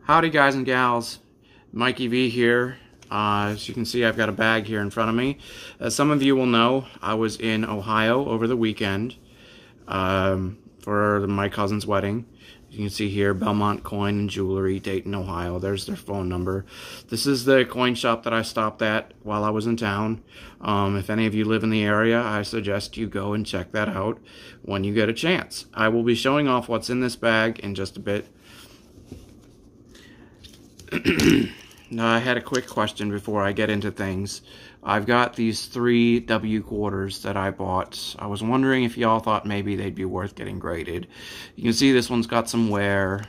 Howdy guys and gals, Mikey V here. As you can see, I've got a bag here in front of me. As some of you will know, I was in Ohio over the weekend for my cousin's wedding. You can see here, Belmont Coin and Jewelry, Dayton, Ohio. There's their phone number. This is the coin shop that I stopped at while I was in town. If any of you live in the area, I suggest you go and check that out when you get a chance. I will be showing off what's in this bag in just a bit. I had a quick question before I get into things. I've got these 3 W quarters that I bought. I was wondering if y'all thought maybe they'd be worth getting graded. You can see this one's got some wear.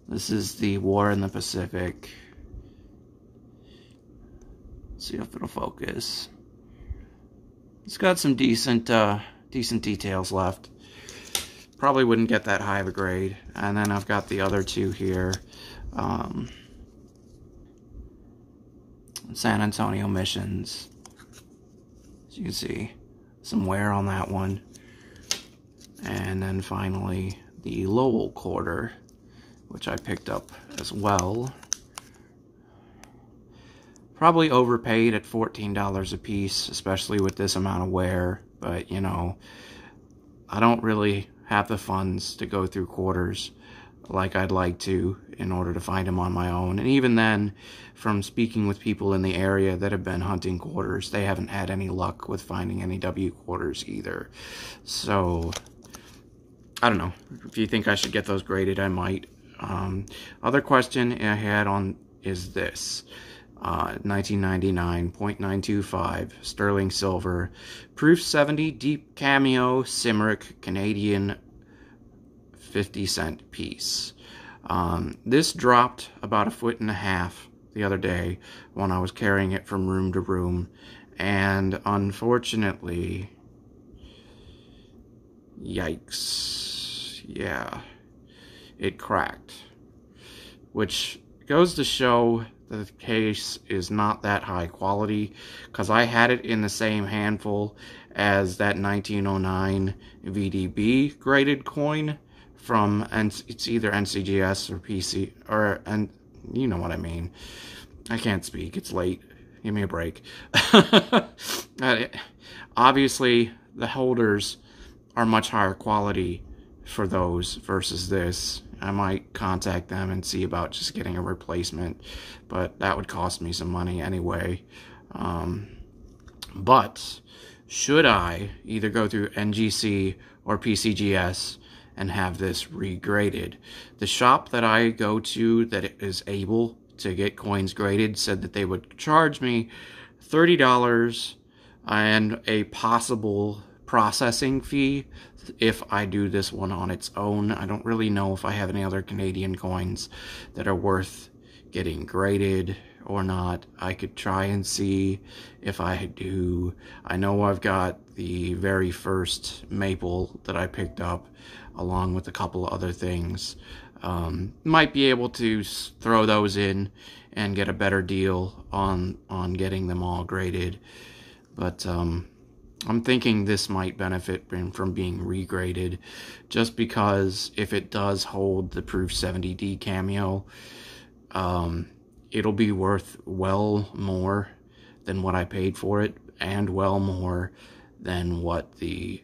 This is the War in the Pacific. Let's see if it'll focus. It's got some decent details left. Probably wouldn't get that high of a grade. And then I've got the other 2 here. San Antonio Missions. As you can see, some wear on that one. And then finally, the Lowell quarter, which I picked up as well. Probably overpaid at $14 a piece, especially with this amount of wear. But, you know, I don't really have the funds to go through quarters like I'd like to in order to find them on my own. And even then, from speaking with people in the area that have been hunting quarters, they haven't had any luck with finding any W quarters either. So, I don't know. If you think I should get those graded, I might. Other question I had on is this. 1999, 0.925, sterling silver, proof 70, deep cameo, Cymric, Canadian, 50-cent piece. This dropped about 1.5 feet the other day when I was carrying it from room to room, and unfortunately, yikes, yeah, it cracked, which goes to show that the case is not that high quality, because I had it in the same handful as that 1909 VDB graded coin from, and it's either NCGS or PC, or, and you know what I mean. I can't speak, it's late, give me a break. Obviously, the holders are much higher quality for those versus this. I might contact them and see about just getting a replacement, but that would cost me some money anyway. But should I either go through NGC or PCGS and have this regraded? The shop that I go to that is able to get coins graded said that they would charge me $30 and a possible processing fee if I do this one on its own. I don't really know if I have any other Canadian coins that are worth getting graded or not. I could try and see if I do. I know I've got the very first maple that I picked up along with a couple of other things. Might be able to throw those in and get a better deal on getting them all graded. But I'm thinking this might benefit from being regraded, just because if it does hold the Proof 70D cameo, it'll be worth well more than what I paid for it, and well more than what the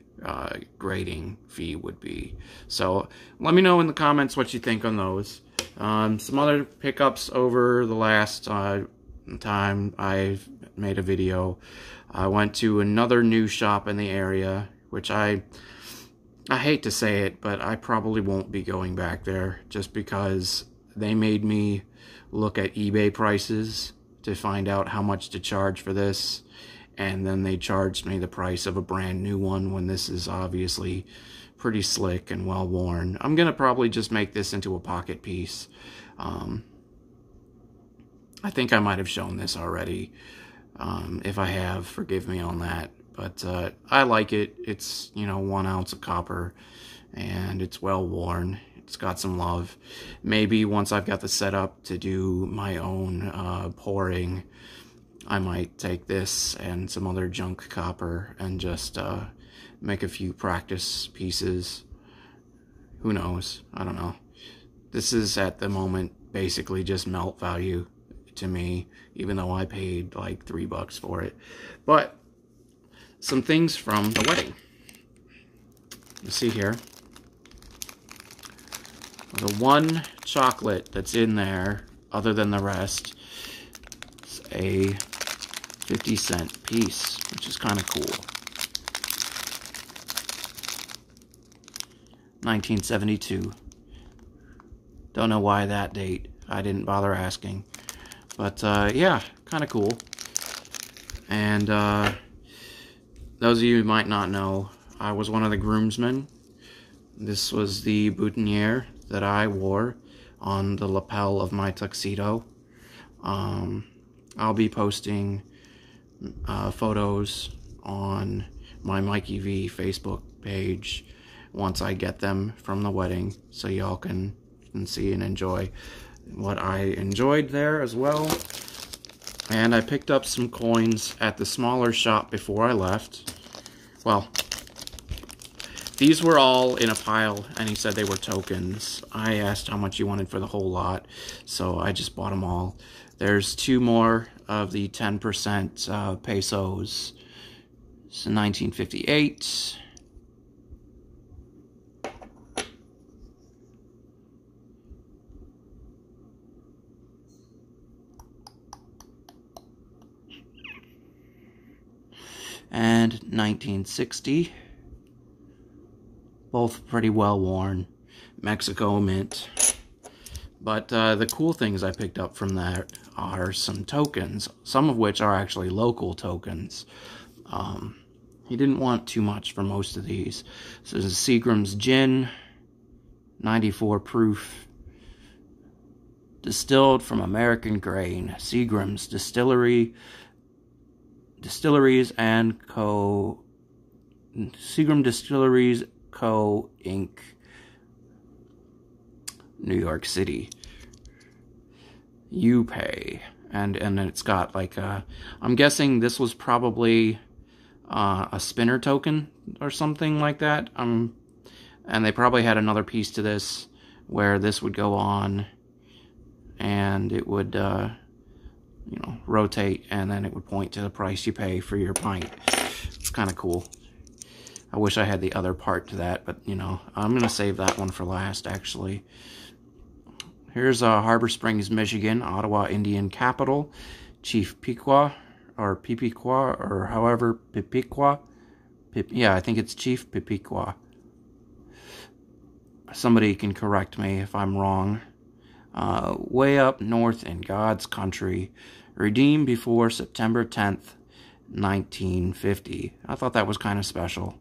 grading fee would be. So let me know in the comments what you think on those. Some other pickups over the last time I've made a video. I went to another new shop in the area, which I hate to say it, but I probably won't be going back there, just because they made me look at eBay prices to find out how much to charge for this, and then they charged me the price of a brand new one when this is obviously pretty slick and well worn. I'm gonna probably just make this into a pocket piece. I think I might have shown this already. If I have, forgive me on that. But I like it. It's, you know, 1 ounce of copper, and it's well worn. It's got some love. Maybe once I've got the setup to do my own pouring, I might take this and some other junk copper and just make a few practice pieces. Who knows? I don't know. This is at the moment basically just melt value to me, even though I paid like $3 for it. But some things from the wedding. You see here, the one chocolate that's in there, other than the rest, is a 50-cent piece, which is kind of cool. 1972. Don't know why that date. I didn't bother asking. But, yeah, kind of cool. And, those of you who might not know, I was one of the groomsmen. This was the boutonniere that I wore on the lapel of my tuxedo. I'll be posting photos on my Mikey V Facebook page once I get them from the wedding, so y'all can see and enjoy what I enjoyed there as well. And I picked up some coins at the smaller shop before I left. Well, these were all in a pile, and he said they were tokens. I asked how much he wanted for the whole lot, so I just bought them all. There's 2 more of the 10% pesos. So 1958. And 1960. Both pretty well worn. Mexico Mint. But the cool things I picked up from that are some tokens, some of which are actually local tokens. He didn't want too much for most of these. So there's a Seagram's Gin, 94 proof, distilled from American grain. Seagram's Distilleries and Co. Seagram Distilleries Co. Inc. New York City. You pay. And it's got like a, I'm guessing this was probably a spinner token or something like that. And they probably had another piece to this where this would go on and it would you know, rotate, and then it would point to the price you pay for your pint. It's kind of cool. I wish I had the other part to that, but, you know, I'm going to save that one for last, actually. Here's Harbor Springs, Michigan, Ottawa Indian Capital, Chief Piqua, or Pipiqua, or however, Pipiqua. Yeah, I think it's Chief Pipiqua. Somebody can correct me if I'm wrong. Way up north in God's country, redeemed before September 10th, 1950. I thought that was kind of special,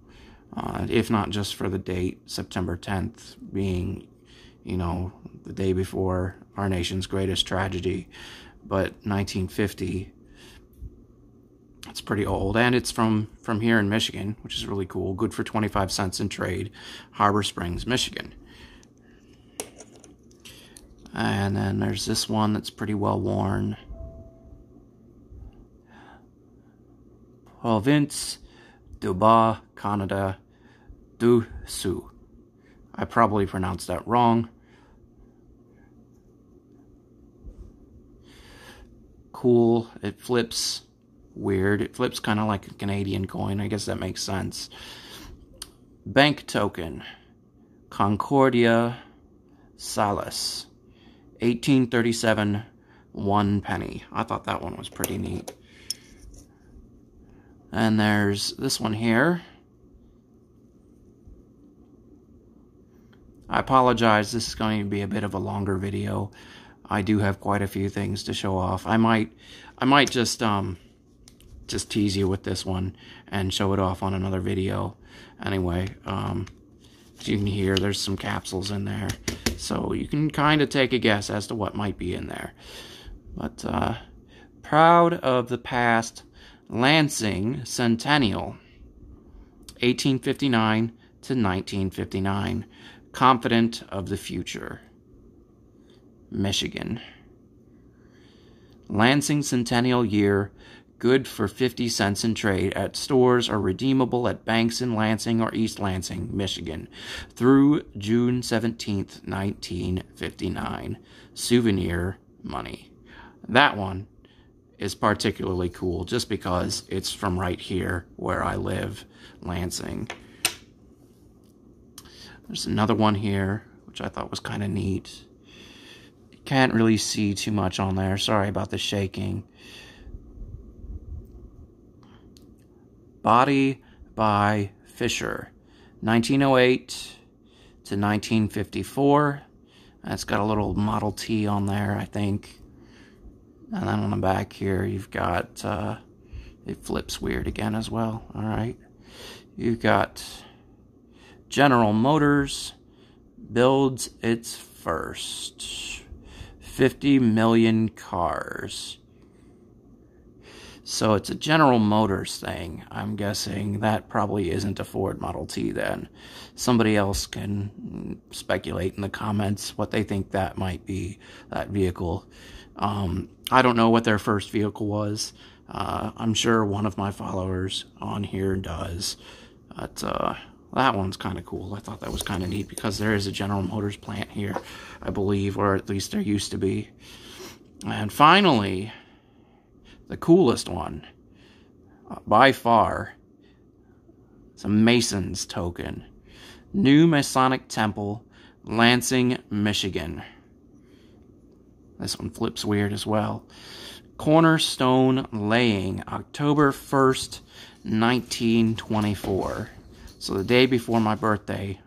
if not just for the date, September 10th being, you know, the day before our nation's greatest tragedy, but 1950, it's pretty old, and it's from here in Michigan, which is really cool. Good for 25 cents in trade. Harbor Springs, Michigan. And then there's this one that's pretty well worn. Province du Bas, Canada, du Sud. I probably pronounced that wrong. Cool. It flips weird. It flips kind of like a Canadian coin. I guess that makes sense. Bank token. Concordia Salis. 1837, 1 penny. I thought that one was pretty neat. And there's this one here. I apologize, this is going to be a bit of a longer video. I do have quite a few things to show off. I might just tease you with this one and show it off on another video. Anyway, as you can hear, there's some capsules in there. So you can kind of take a guess as to what might be in there. But, proud of the past Lansing Centennial, 1859 to 1959. Confident of the future. Michigan. Lansing Centennial Year good for 50 cents in trade at stores or redeemable at banks in Lansing or East Lansing, Michigan, through June 17th, 1959. Souvenir money. That one is particularly cool just because it's from right here where I live, Lansing. There's another one here, which I thought was kind of neat. You can't really see too much on there. Sorry about the shaking. Body by Fisher, 1908 to 1954. That's got a little Model T on there, I think. And then on the back here, you've got, it flips weird again as well. All right. You've got General Motors builds its first 50 million cars. So it's a General Motors thing. I'm guessing that probably isn't a Ford Model T then. Somebody else can speculate in the comments what they think that might be, that vehicle. I don't know what their first vehicle was. I'm sure one of my followers on here does. But that one's kind of cool. I thought that was kind of neat because there is a General Motors plant here, I believe, or at least there used to be. And finally, the coolest one, by far, it's a Mason's token. New Masonic Temple, Lansing, Michigan. This one flips weird as well. Cornerstone laying, October 1st, 1924. So the day before my birthday,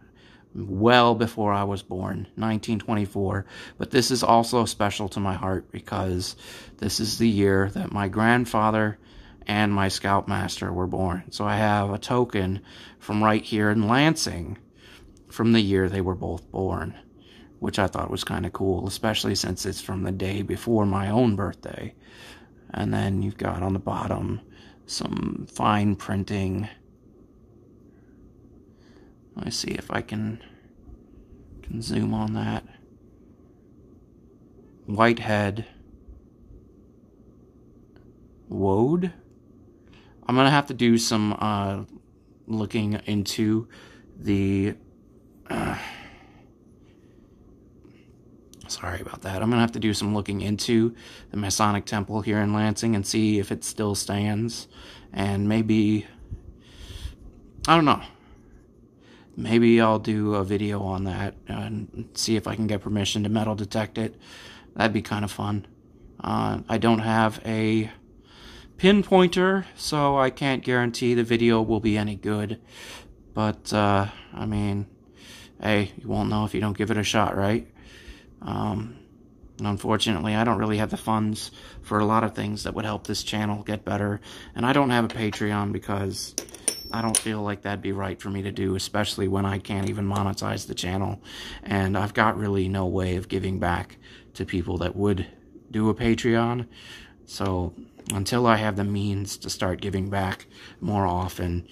well before I was born, 1924. But this is also special to my heart because this is the year that my grandfather and my Scoutmaster were born. So I have a token from right here in Lansing from the year they were both born, which I thought was kind of cool, especially since it's from the day before my own birthday. And then you've got on the bottom some fine printing. Let me see if I can zoom on that. Whitehead Woad. I'm going to have to do some looking into the... sorry about that. I'm going to have to do some looking into the Masonic Temple here in Lansing and see if it still stands. And maybe... I don't know. Maybe I'll do a video on that and see if I can get permission to metal detect it. That'd be kind of fun. I don't have a pinpointer, so I can't guarantee the video will be any good. But, I mean, hey, you won't know if you don't give it a shot, right? Unfortunately, I don't really have the funds for a lot of things that would help this channel get better. And I don't have a Patreon because I don't feel like that'd be right for me to do, especially when I can't even monetize the channel. And I've got really no way of giving back to people that would do a Patreon. So until I have the means to start giving back more often,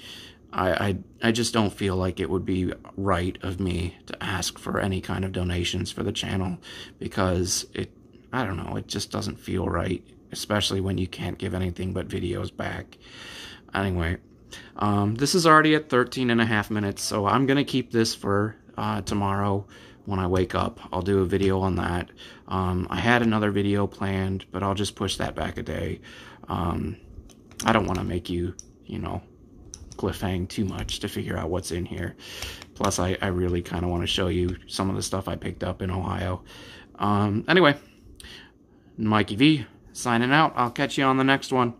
I just don't feel like it would be right of me to ask for any kind of donations for the channel, because I don't know, it just doesn't feel right, especially when you can't give anything but videos back. Anyway, this is already at 13.5 minutes, so I'm going to keep this for tomorrow when I wake up. I'll do a video on that. I had another video planned, but I'll just push that back a day. I don't want to make you, cliffhang too much to figure out what's in here. Plus, I really kind of want to show you some of the stuff I picked up in Ohio. Anyway, Mikey V, signing out. I'll catch you on the next one.